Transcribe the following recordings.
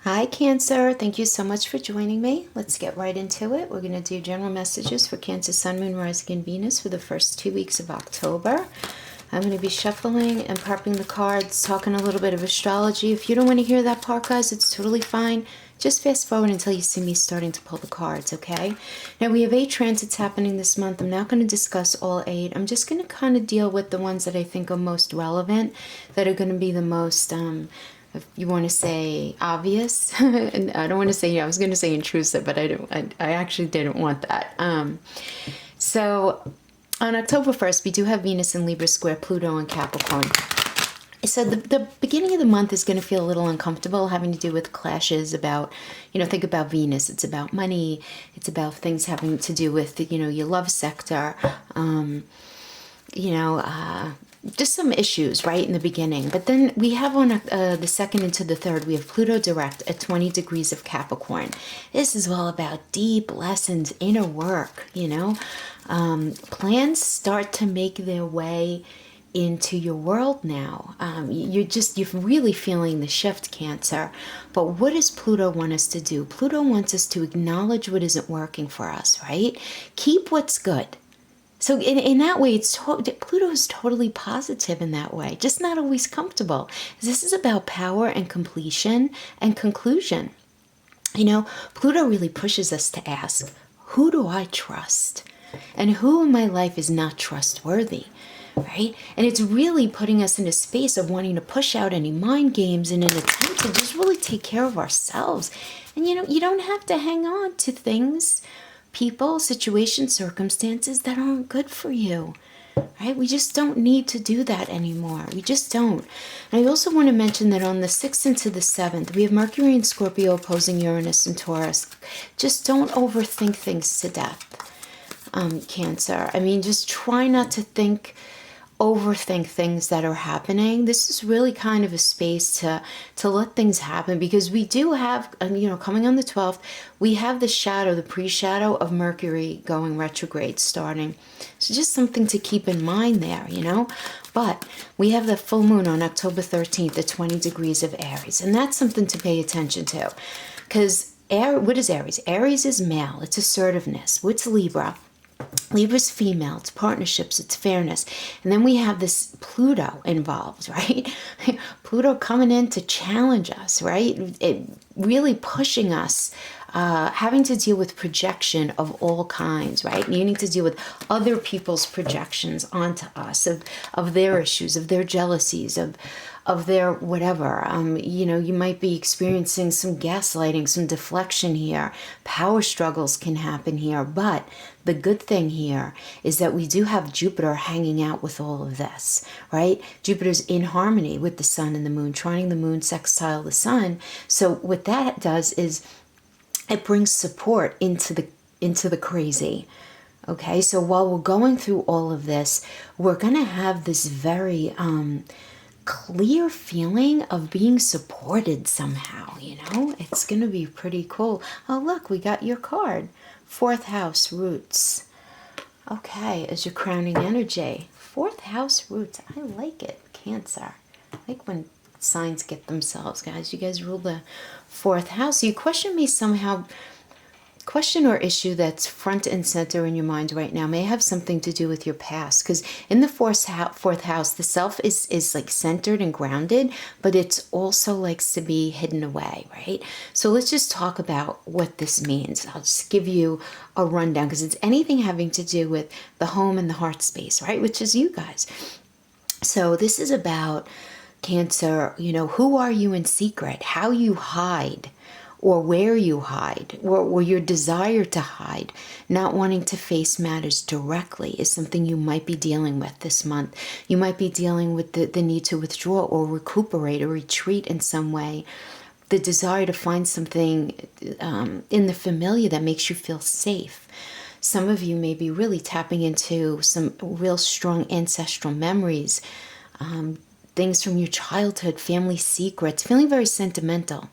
Hi, Cancer. Thank you so much for joining me. Let's get right into it. We're going to do general messages for Cancer, Sun, Moon, Rising, and Venus for the first 2 weeks of October. I'm going to be shuffling and prepping the cards, talking a little bit of astrology. If you don't want to hear that part, guys, it's totally fine. Just fast forward until you see me starting to pull the cards, okay? Now, we have 8 transits happening this month. I'm not going to discuss all 8. I'm just going to kind of deal with the ones that I think are most relevant, that are going to be the most... if you want to say obvious, and I don't want to say, I was going to say intrusive, but I actually didn't want that. So on October 1st, we do have Venus in Libra square Pluto in Capricorn. So the beginning of the month is going to feel a little uncomfortable, having to do with clashes about, think about Venus. It's about money. It's about things having to do with, your love sector. Just some issues right in the beginning. But then we have on the 2nd into the 3rd, we have Pluto direct at 20 degrees of Capricorn. This is all about deep lessons, inner work, Plans start to make their way into your world now. You're really feeling the shift, Cancer. But what does Pluto want us to do? Pluto wants us to acknowledge what isn't working for us, right? Keep what's good. So in that way, Pluto is totally positive in that way, just not always comfortable. This is about power and completion and conclusion. Pluto really pushes us to ask, who do I trust? And who in my life is not trustworthy? Right? And it's really putting us in a space of wanting to push out any mind games in an attempt to just really take care of ourselves. And you don't have to hang on to things, people, situations, circumstances that aren't good for you, right? We just don't need to do that anymore. We just don't. And I also want to mention that on the 6th into the 7th, we have Mercury and Scorpio opposing Uranus and Taurus. Just don't overthink things to death, Cancer. Just try not to overthink things that are happening. This is really kind of a space to let things happen, because we do have, coming on the 12th, we have the pre-shadow of Mercury going retrograde starting. So just something to keep in mind there, But we have the full moon on October 13th at 20 degrees of Aries, and that's something to pay attention to. Because what is Aries? Aries is male. It's assertiveness. What's Libra? Libra's female, it's partnerships, it's fairness. And then we have this Pluto involved, right? Pluto coming in to challenge us, right? It really pushing us, having to deal with projection of all kinds, right? Needing to deal with other people's projections onto us, of their issues, of their jealousies, of their whatever. You might be experiencing some gaslighting, some deflection here. Power struggles can happen here. But the good thing here is that we do have Jupiter hanging out with all of this, right? Jupiter's in harmony with the sun and the moon, trining the moon, sextile the sun. So what that does is it brings support into the crazy. Okay, so while we're going through all of this, we're going to have this very clear feeling of being supported somehow, It's going to be pretty cool. Oh, look, we got your card. 4th house, roots. Okay, as your crowning energy. 4th house, roots. I like it, Cancer. I like when signs get themselves, guys. You guys rule the 4th house. So you question or issue that's front and center in your mind right now may have something to do with your past, because in the 4th house, the self is like centered and grounded, but it's also likes to be hidden away, right? So let's just talk about what this means. I'll just give you a rundown, because it's anything having to do with the home and the heart space, right? Which is you guys. So this is about, Cancer, who are you in secret, how you hide, or where you hide, or your desire to hide, not wanting to face matters directly is something you might be dealing with this month. You might be dealing with the need to withdraw or recuperate or retreat in some way. The desire to find something in the familiar that makes you feel safe. Some of you may be really tapping into some real strong ancestral memories, things from your childhood, family secrets, feeling very sentimental.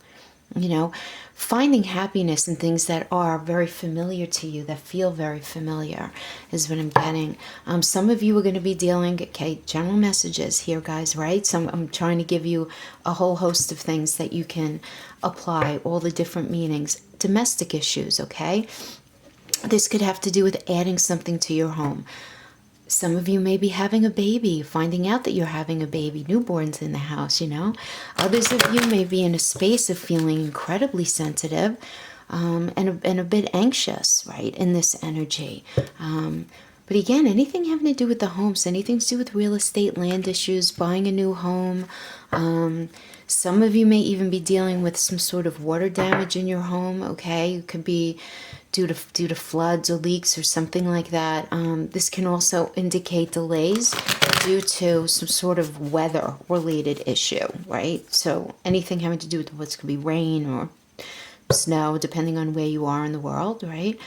You know, finding happiness in things that are very familiar to you, that feel very familiar, is what I'm getting. Some of you are going to be dealing, okay, general messages here, guys, right? So I'm trying to give you a whole host of things that you can apply, all the different meanings. Domestic issues, okay? This could have to do with adding something to your home. Some of you may be having a baby, finding out that you're having a baby, newborns in the house, you know. Others of you may be in a space of feeling incredibly sensitive and a bit anxious, right, in this energy. But again, anything having to do with the homes, anything to do with real estate, land issues, buying a new home. Some of you may even be dealing with some sort of water damage in your home, okay? It could be due to floods or leaks or something like that. This can also indicate delays due to some sort of weather-related issue, right? So anything having to do with what's going to be rain or snow, depending on where you are in the world, right?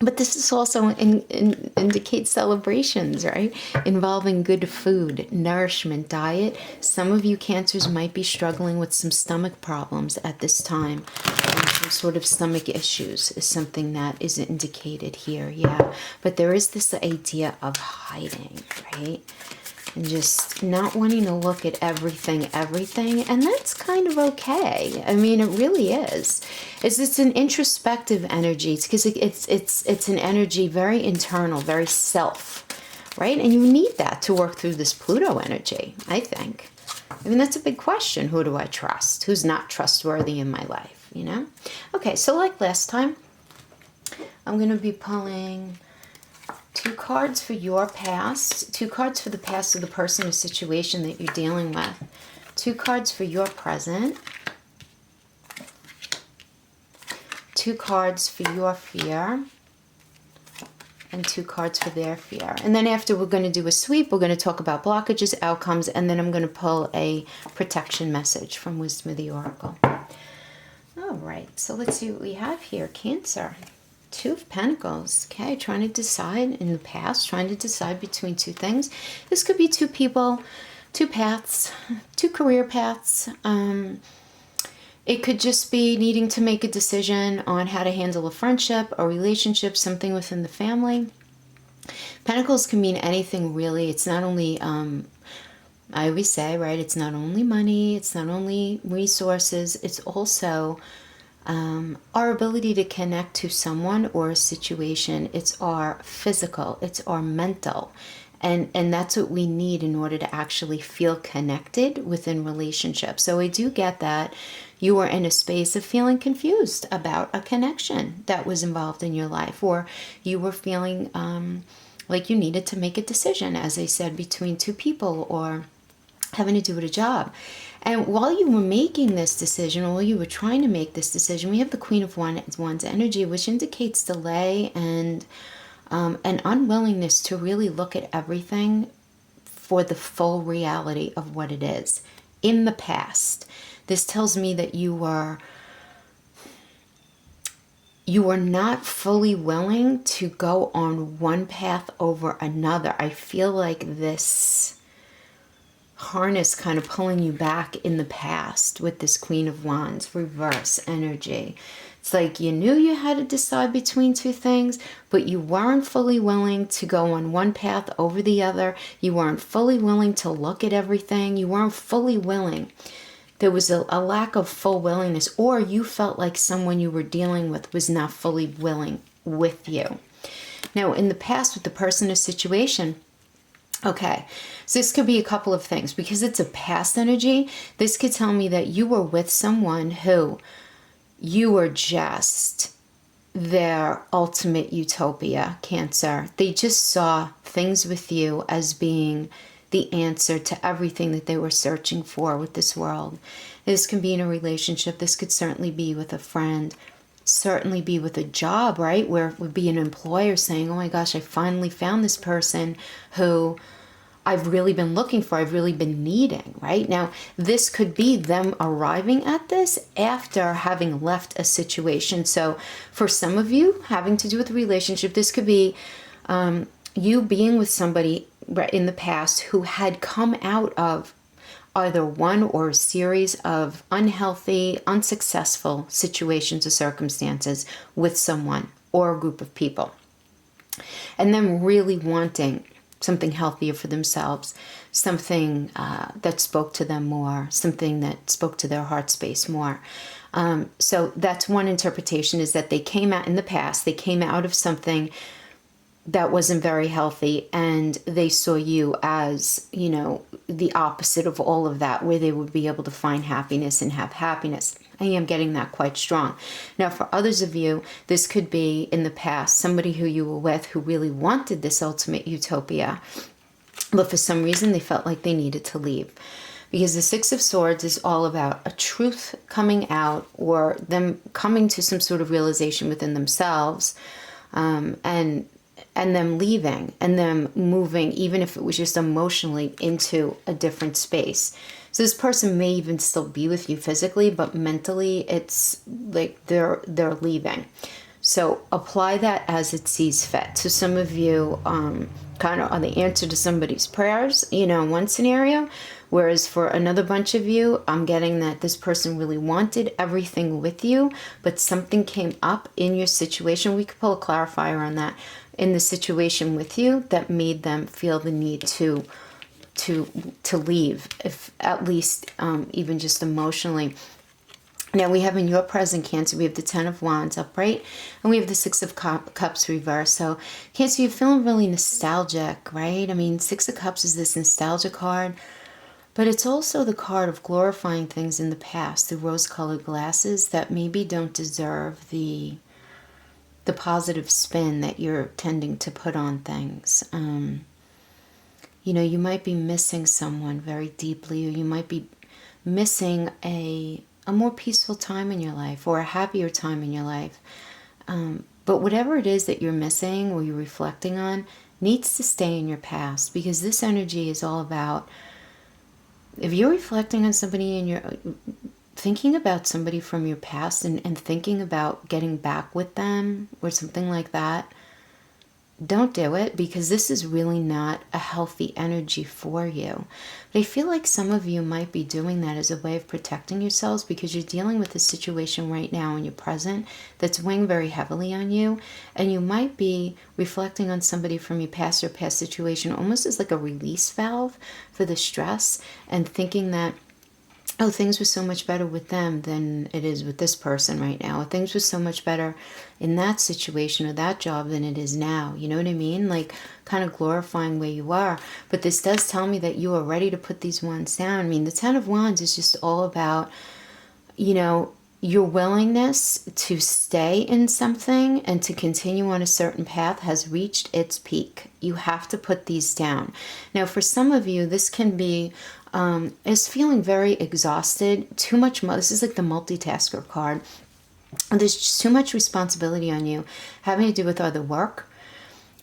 But this is also indicates celebrations, right? Involving good food, nourishment, diet. Some of you Cancers might be struggling with some stomach problems at this time. Some sort of stomach issues is something that is indicated here, yeah. But there is this idea of hiding, right? And just not wanting to look at everything, and that's kind of okay. I mean, it really is. It's an introspective energy. It's because it's an energy very internal, very self, right? And you need that to work through this Pluto energy, I think. I mean, that's a big question. Who do I trust? Who's not trustworthy in my life, you know? Okay, so like last time, I'm going to be pulling 2 cards for your past, 2 cards for the past of the person or situation that you're dealing with, 2 cards for your present, 2 cards for your fear, and 2 cards for their fear. And then after, we're going to do a sweep. We're going to talk about blockages, outcomes, and then I'm going to pull a protection message from Wisdom of the Oracle. All right, so let's see what we have here. Cancer. 2 of Pentacles, okay, trying to decide in the past, trying to decide between 2 things. This could be 2 people, 2 paths, 2 career paths. It could just be needing to make a decision on how to handle a friendship, a relationship, something within the family. Pentacles can mean anything, really. It's not only, I always say, right, it's not only money, it's not only resources, it's also our ability to connect to someone or a situation. It's our physical, it's our mental, and that's what we need in order to actually feel connected within relationships. So I do get that you are in a space of feeling confused about a connection that was involved in your life, or you were feeling like you needed to make a decision, as I said, between 2 people, or having to do with a job. And while you were making this decision, or while you were trying to make this decision, we have the Queen of Wands energy, which indicates delay and an unwillingness to really look at everything for the full reality of what it is. In the past, this tells me that you were not fully willing to go on one path over another. I feel like this harness kind of pulling you back in the past with this Queen of Wands reverse energy. It's like you knew you had to decide between 2 things, but you weren't fully willing to go on one path over the other. You weren't fully willing to look at everything. You weren't fully willing. There was a lack of full willingness, or you felt like someone you were dealing with was not fully willing with you. Now, in the past, with the person or situation, okay, so this could be a couple of things. Because it's a past energy, this could tell me that you were with someone who you were just their ultimate utopia, Cancer. They just saw things with you as being the answer to everything that they were searching for with this world. This can be in a relationship. This could certainly be with a friend, certainly be with a job, right? Where it would be an employer saying, oh my gosh, I finally found this person who I've really been looking for, I've really been needing, right? Now, this could be them arriving at this after having left a situation. So for some of you, having to do with a relationship, this could be you being with somebody in the past who had come out of either one or a series of unhealthy, unsuccessful situations or circumstances with someone or a group of people, and them really wanting something healthier for themselves, something that spoke to them more, something that spoke to their heart space more. So that's one interpretation, is that they came out in the past, they came out of something that wasn't very healthy, and they saw you as, you know, the opposite of all of that, where they would be able to find happiness and have happiness. I am getting that quite strong. Now, for others of you, this could be in the past, somebody who you were with who really wanted this ultimate utopia, but for some reason they felt like they needed to leave. Because the Six of Swords is all about a truth coming out, or them coming to some sort of realization within themselves, and them leaving, and them moving, even if it was just emotionally, into a different space. So this person may even still be with you physically, but mentally it's like they're leaving. So apply that as it sees fit. So some of you kind of are the answer to somebody's prayers, you know, in one scenario. Whereas for another bunch of you, I'm getting that this person really wanted everything with you, but something came up in your situation. We could pull a clarifier on that, in the situation with you, that made them feel the need to leave, if at least even just emotionally. Now we have in your present, Cancer, we have the Ten of Wands upright, and we have the Six of Cups reversed. So Cancer, you're feeling really nostalgic, right? I mean, Six of Cups is this nostalgia card, but it's also the card of glorifying things in the past through rose-colored glasses that maybe don't deserve the positive spin that you're tending to put on things. You know, you might be missing someone very deeply, or you might be missing a more peaceful time in your life, or a happier time in your life. But whatever it is that you're missing or you're reflecting on needs to stay in your past, because this energy is all about, if you're reflecting on somebody and you're thinking about somebody from your past and thinking about getting back with them or something like that, don't do it, because this is really not a healthy energy for you. But I feel like some of you might be doing that as a way of protecting yourselves, because you're dealing with a situation right now in your present that's weighing very heavily on you, and you might be reflecting on somebody from your past or past situation almost as like a release valve for the stress, and thinking that, oh, things were so much better with them than it is with this person right now. Or things were so much better in that situation or that job than it is now. You know what I mean? Like kind of glorifying where you are. But this does tell me that you are ready to put these wands down. I mean, the Ten of Wands is just all about, you know, your willingness to stay in something and to continue on a certain path has reached its peak. You have to put these down. Now, for some of you, this can be is feeling very exhausted, too much. This is like the multitasker card. There's just too much responsibility on you, having to do with either work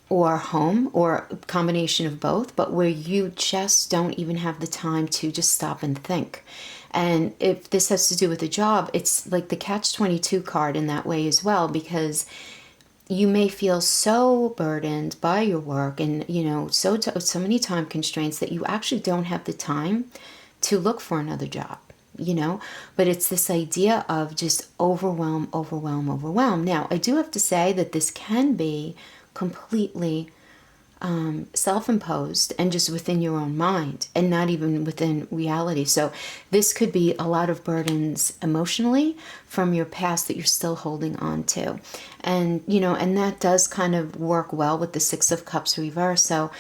or home, or a combination of both, but where you just don't even have the time to just stop and think. And if this has to do with a job, it's like the catch-22 card in that way as well, because you may feel so burdened by your work and, you know, so many time constraints that you actually don't have the time to look for another job, you know. But it's this idea of just overwhelm. Now, I do have to say that this can be completely self-imposed and just within your own mind and not even within reality. So this could be a lot of burdens emotionally from your past that you're still holding on to. And, you know, and that does kind of work well with the Six of Cups reverse. So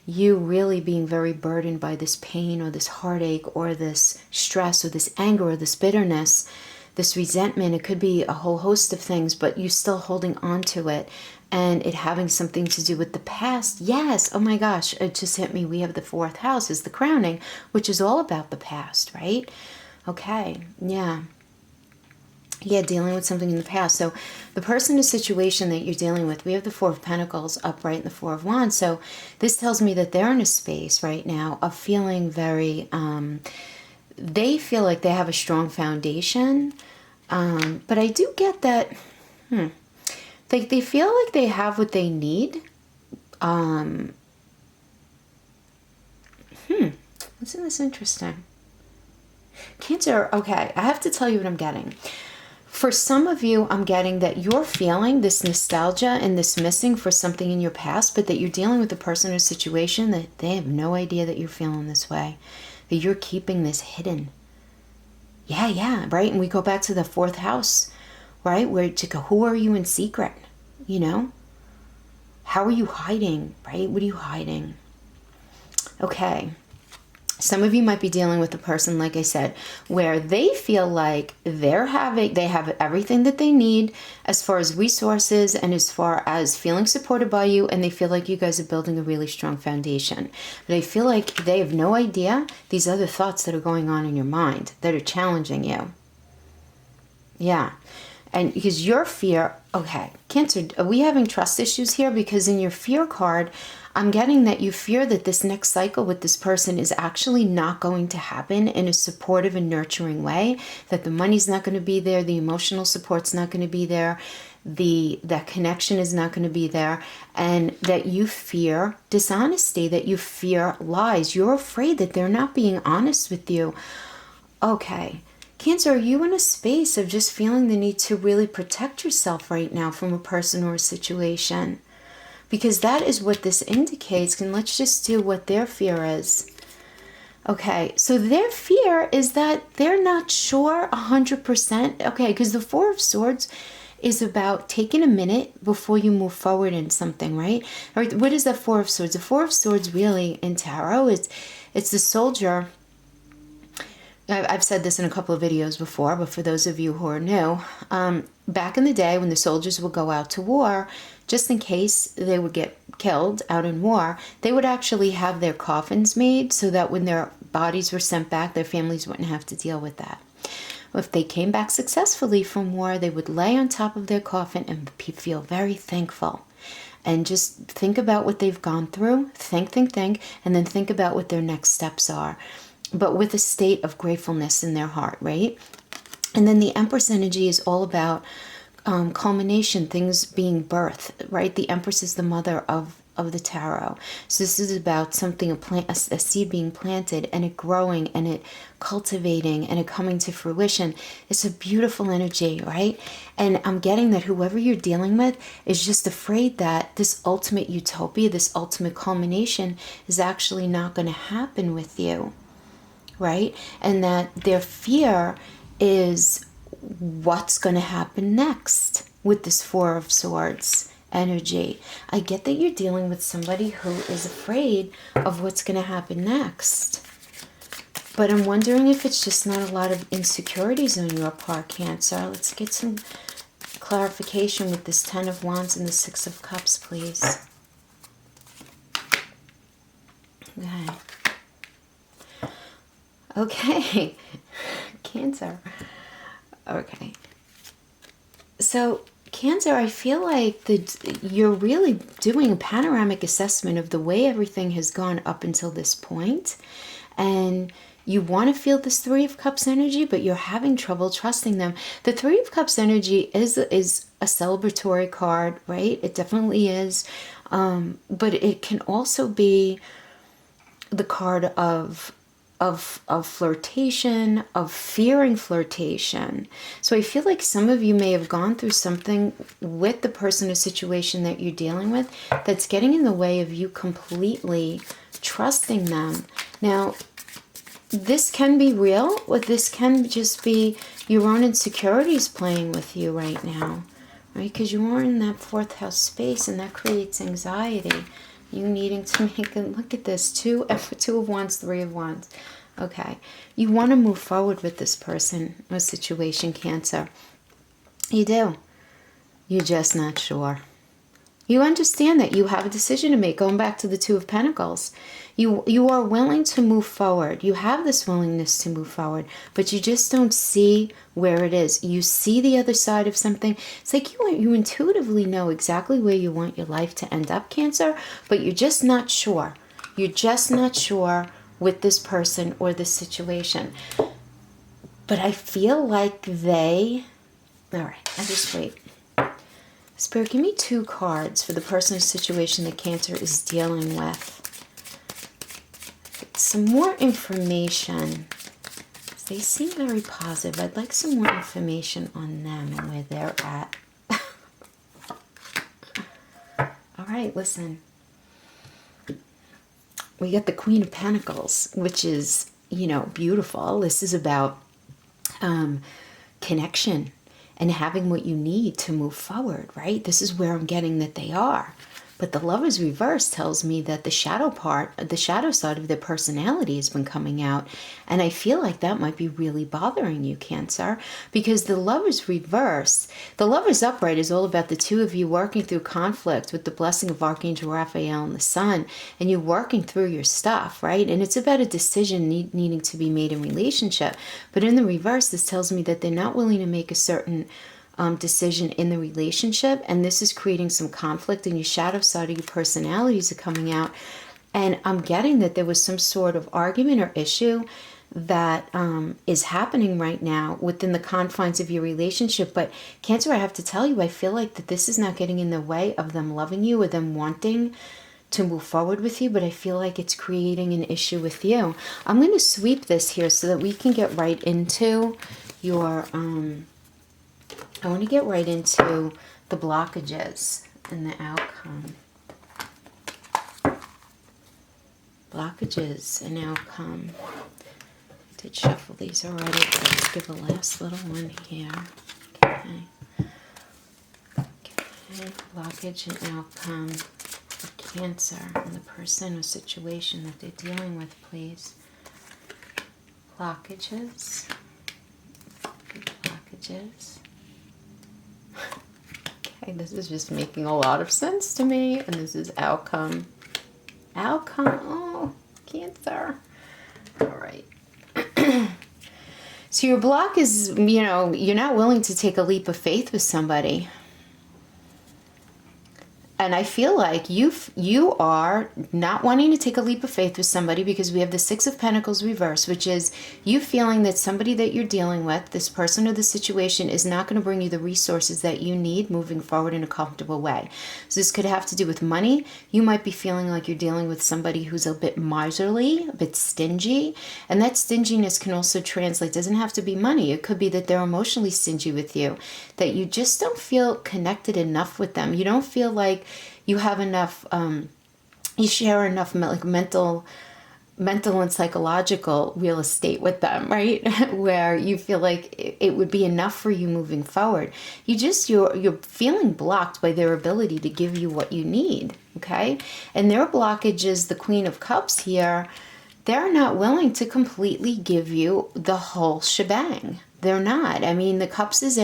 you really being very burdened by this pain or this heartache or this stress or this anger or this bitterness, this resentment. It could be a whole host of things, but you still holding on to it. And it having something to do with the past. Yes, oh my gosh, it just hit me. We have the fourth house is the crowning, which is all about the past, right? Okay, yeah. Yeah, dealing with something in the past. So the person or situation that you're dealing with, we have the Four of Pentacles upright and the Four of Wands. So this tells me that they're in a space right now of feeling very, they feel like they have a strong foundation. But I do get that, they feel like they have what they need. Isn't this interesting? Cancer, okay, I have to tell you what I'm getting. For some of you, I'm getting that you're feeling this nostalgia and this missing for something in your past, but that you're dealing with a person or situation that they have no idea that you're feeling this way, that you're keeping this hidden. Yeah, right? And we go back to the 4th house, right? Where to go, who are you in secret? You know? How are you hiding, right? What are you hiding? Okay. Some of you might be dealing with a person, like I said, where they feel like they have everything that they need as far as resources and as far as feeling supported by you, and they feel like you guys are building a really strong foundation. They feel like they have no idea these other thoughts that are going on in your mind that are challenging you. Yeah. And because your fear, okay, Cancer, are we having trust issues here? Because in your fear card, I'm getting that you fear that this next cycle with this person is actually not going to happen in a supportive and nurturing way, that the money's not going to be there, the emotional support's not going to be there, that connection is not going to be there, and that you fear dishonesty, that you fear lies. You're afraid that they're not being honest with you. Okay. Cancer, are you in a space of just feeling the need to really protect yourself right now from a person or a situation? Because that is what this indicates. And let's just do what their fear is. Okay, so their fear is that they're not sure 100%. Okay, because the 4 of Swords is about taking a minute before you move forward in something, right? Or what is the 4 of Swords? The 4 of Swords really in tarot, it's the soldier. I've said this in a couple of videos before, but for those of you who are new, back in the day when the soldiers would go out to war, just in case they would get killed out in war, they would actually have their coffins made so that when their bodies were sent back, their families wouldn't have to deal with that. If they came back successfully from war, they would lay on top of their coffin and feel very thankful. And just think about what they've gone through, think, and then think about what their next steps are. But with a state of gratefulness in their heart, right? And then the Empress energy is all about culmination, things being birthed, right? The Empress is the mother of the tarot. So this is about something, a seed being planted and it growing and it cultivating and it coming to fruition. It's a beautiful energy, right? And I'm getting that whoever you're dealing with is just afraid that this ultimate utopia, this ultimate culmination is actually not going to happen with you. Right? And that their fear is what's going to happen next with this 4 of Swords energy. I get that you're dealing with somebody who is afraid of what's going to happen next. But I'm wondering if it's just not a lot of insecurities on your part, Cancer. Let's get some clarification with this 10 of Wands and the 6 of Cups, please. Okay. Okay, Cancer. Okay. So, Cancer, I feel like you're really doing a panoramic assessment of the way everything has gone up until this point. And you want to feel this 3 of Cups energy, but you're having trouble trusting them. The 3 of Cups energy is a celebratory card, right? It definitely is. But it can also be the card of flirtation, of fearing flirtation. So I feel like some of you may have gone through something with the person or situation that you're dealing with that's getting in the way of you completely trusting them. Now, this can be real, or this can just be your own insecurities playing with you right now, right? Because you are in that 4th house space and that creates anxiety. You needing to make a look at this. 2 of Wands, 3 of Wands. Okay. You want to move forward with this person or situation, Cancer. You do. You're just not sure. You understand that you have a decision to make, going back to the 2 of Pentacles. You are willing to move forward. You have this willingness to move forward, but you just don't see where it is. You see the other side of something. It's like you intuitively know exactly where you want your life to end up, Cancer, but you're just not sure. You're just not sure with this person or this situation. But I feel like all right, I just wait. Spirit, give me 2 cards for the person or situation that Cancer is dealing with. Some more information. They seem very positive. I'd like some more information on them and where they're at. All right, listen. We got the Queen of Pentacles, which is, you know, beautiful. This is about connection and having what you need to move forward, right? This is where I'm getting that they are. But the Lover's reverse tells me that the shadow part, the shadow side of their personality has been coming out. And I feel like that might be really bothering you, Cancer, because the Lover's reverse, the Lover's upright is all about the two of you working through conflict with the blessing of Archangel Raphael and the Sun, and you working through your stuff, right? And it's about a decision needing to be made in relationship. But in the reverse, this tells me that they're not willing to make a certain decision in the relationship, and this is creating some conflict, and your shadow side of your personalities are coming out. And I'm getting that there was some sort of argument or issue that is happening right now within the confines of your relationship. But Cancer, I have to tell you, I feel like that this is not getting in the way of them loving you or them wanting to move forward with you, but I feel like it's creating an issue with you. I'm going to sweep this here so that we can get right into your I want to get right into the blockages and the outcome. Blockages and outcome. I did shuffle these already, but let's give a last little one here. Okay. Okay. Blockage and outcome for Cancer and the person or situation that they're dealing with, please. Blockages. Blockages. Okay, this is just making a lot of sense to me. And this is outcome. Outcome. Oh, Cancer. All right. So your block is, you know, you're not willing to take a leap of faith with somebody. And I feel like you are not wanting to take a leap of faith with somebody because we have the Six of Pentacles reverse, which is you feeling that somebody that you're dealing with, this person or the situation, is not going to bring you the resources that you need moving forward in a comfortable way. So this could have to do with money. You might be feeling like you're dealing with somebody who's a bit miserly, a bit stingy. And that stinginess can also translate, doesn't have to be money. It could be that they're emotionally stingy with you, that you just don't feel connected enough with them. You don't feel like you have enough, you share enough like mental and psychological real estate with them, right? Where you feel like it would be enough for you moving forward. You're feeling blocked by their ability to give you what you need, okay? And their blockage is the Queen of Cups here. They're not willing to completely give you the whole shebang. They're not. I mean, the Cups is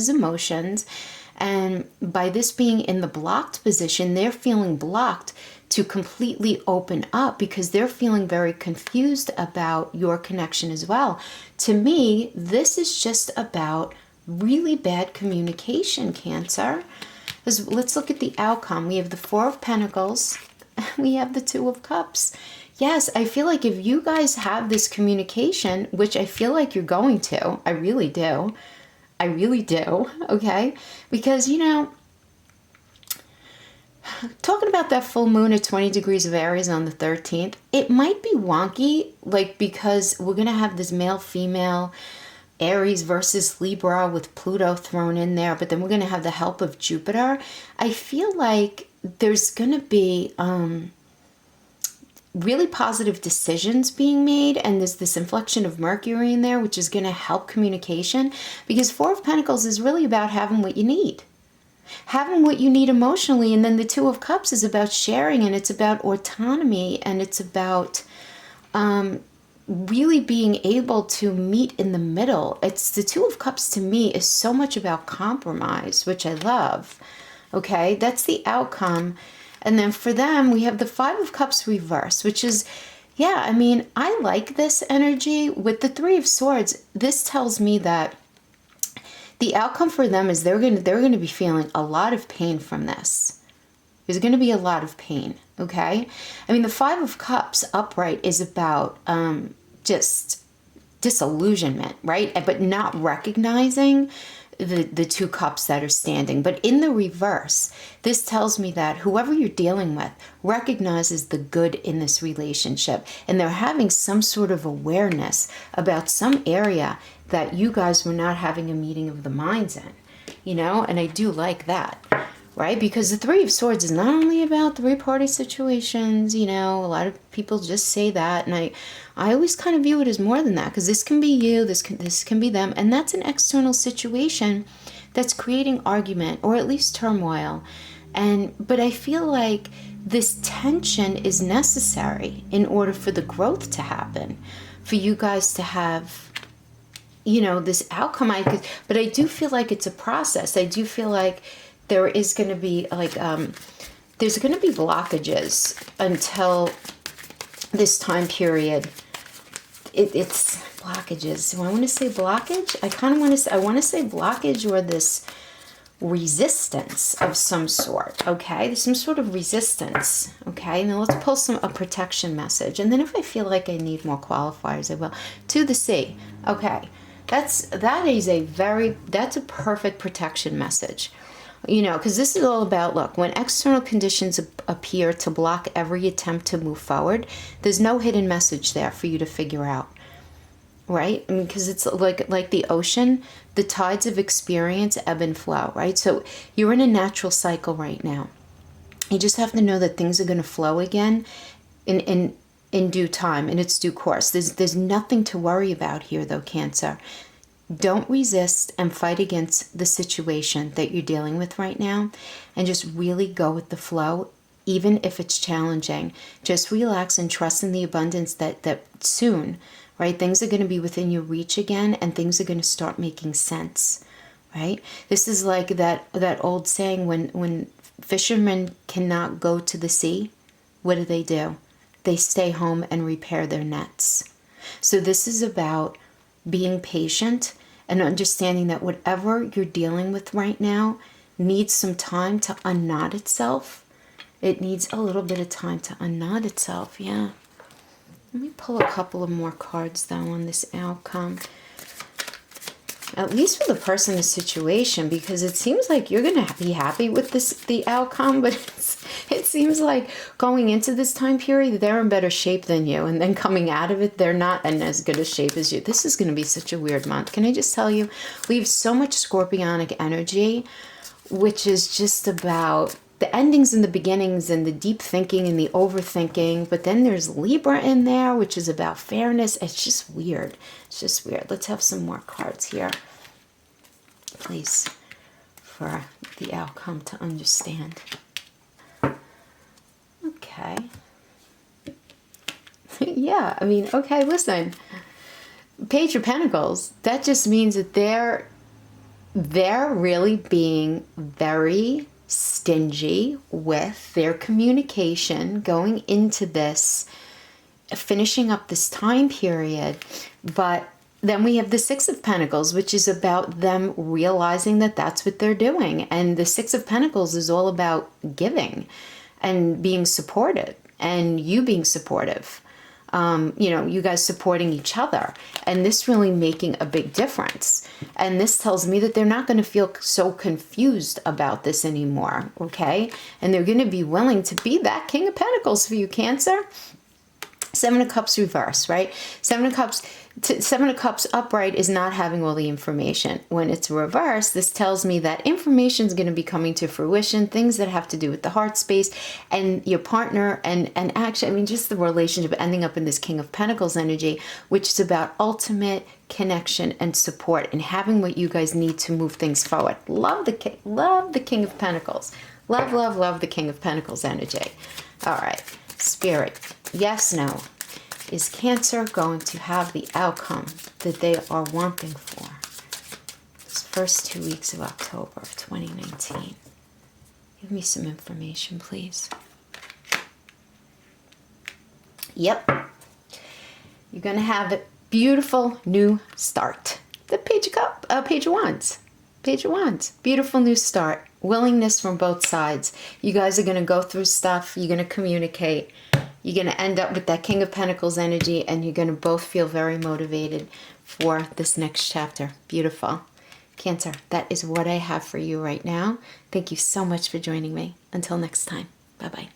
emotions. And by this being in the blocked position, they're feeling blocked to completely open up because they're feeling very confused about your connection as well. To me, this is just about really bad communication, Cancer. Let's look at the outcome. We have the Four of Pentacles. We have the Two of Cups. Yes, I feel like if you guys have this communication, which I feel like you're going to, I really do, okay? Because, you know, talking about that full moon at 20 degrees of Aries on the 13th, it might be wonky, like, because we're going to have this male-female Aries versus Libra with Pluto thrown in there, but then we're going to have the help of Jupiter. I feel like there's going to be really positive decisions being made, and there's this inflection of Mercury in there, which is going to help communication, because Four of Pentacles is really about having what you need emotionally, and then the Two of Cups is about sharing, and it's about autonomy, and it's about really being able to meet in the middle. It's the Two of Cups to me is so much about compromise, which I love. Okay, that's the outcome. And then for them, we have the Five of Cups reverse, which is, yeah, I mean, I like this energy. With the Three of Swords, this tells me that the outcome for them is they're going to be feeling a lot of pain from this. There's going to be a lot of pain, okay? I mean, the Five of Cups upright is about just disillusionment, right? But not recognizing the two cups that are standing. But in the reverse, this tells me that whoever you're dealing with recognizes the good in this relationship, and they're having some sort of awareness about some area that you guys were not having a meeting of the minds in, you know, and I do like that. Right? Because the Three of Swords is not only about three-party situations, you know, a lot of people just say that, and I always kind of view it as more than that, because this can be you, this can be them, and that's an external situation that's creating argument or at least turmoil. But I feel like this tension is necessary in order for the growth to happen, for you guys to have, you know, this outcome. But I do feel like it's a process. I do feel like there is going to be like, there's going to be blockages until this time period. It's blockages. Do I want to say blockage? I want to say blockage, or this resistance of some sort. Okay, there's some sort of resistance. Okay, now let's pull a protection message, and then if I feel like I need more qualifiers, I will. To the sea. Okay, that's a perfect protection message. You know, because this is all about, look, when external conditions appear to block every attempt to move forward, there's no hidden message there for you to figure out, right? Because it's like the ocean, the tides of experience ebb and flow, right? So you're in a natural cycle right now. You just have to know that things are going to flow again in due time, in its due course. There's nothing to worry about here, though, Cancer. Don't resist and fight against the situation that you're dealing with right now, and just really go with the flow, even if it's challenging. Just relax and trust in the abundance that soon, right, things are going to be within your reach again, and things are going to start making sense, right? This is like that old saying, when fishermen cannot go to the sea, what do? They stay home and repair their nets. So this is about being patient and understanding that whatever you're dealing with right now needs some time to unknot itself. It needs a little bit of time to unknot itself, yeah. Let me pull a couple of more cards, though, on this outcome. At least for the person in situation, because it seems like you're going to be happy with the outcome, but it seems like going into this time period, they're in better shape than you, and then coming out of it, they're not in as good a shape as you. This is going to be such a weird month. Can I just tell you, we have so much scorpionic energy, which is just about the endings and the beginnings and the deep thinking and the overthinking, but then there's Libra in there, which is about fairness. It's just weird. It's just weird. Let's have some more cards here, please, for the outcome to understand. Okay. Yeah, I mean, okay, listen. Page of Pentacles, that just means that they're really being very stingy with their communication going into this, finishing up this time period. But then we have the Six of Pentacles, which is about them realizing that that's what they're doing. And the Six of Pentacles is all about giving and being supported, and you being supportive. You know, you guys supporting each other, and this really making a big difference. And this tells me that they're not going to feel so confused about this anymore, okay? And they're going to be willing to be that King of Pentacles for you, Cancer. Seven of Cups reverse, right? Seven of Cups upright is not having all the information. When it's reversed, this tells me that information is going to be coming to fruition, things that have to do with the heart space and your partner, and actually, I mean, just the relationship ending up in this King of Pentacles energy, which is about ultimate connection and support and having what you guys need to move things forward. Love the King of Pentacles. Love the King of Pentacles energy. All right, Spirit. Yes, no. Is Cancer going to have the outcome that they are wanting for this first 2 weeks of October of 2019? Give me some information, please. Yep. You're going to have a beautiful new start. The Page of Wands. Page of Wands. Beautiful new start. Willingness from both sides. You guys are going to go through stuff. You're going to communicate. You're going to end up with that King of Pentacles energy, and you're going to both feel very motivated for this next chapter. Beautiful. Cancer, that is what I have for you right now. Thank you so much for joining me. Until next time. Bye-bye.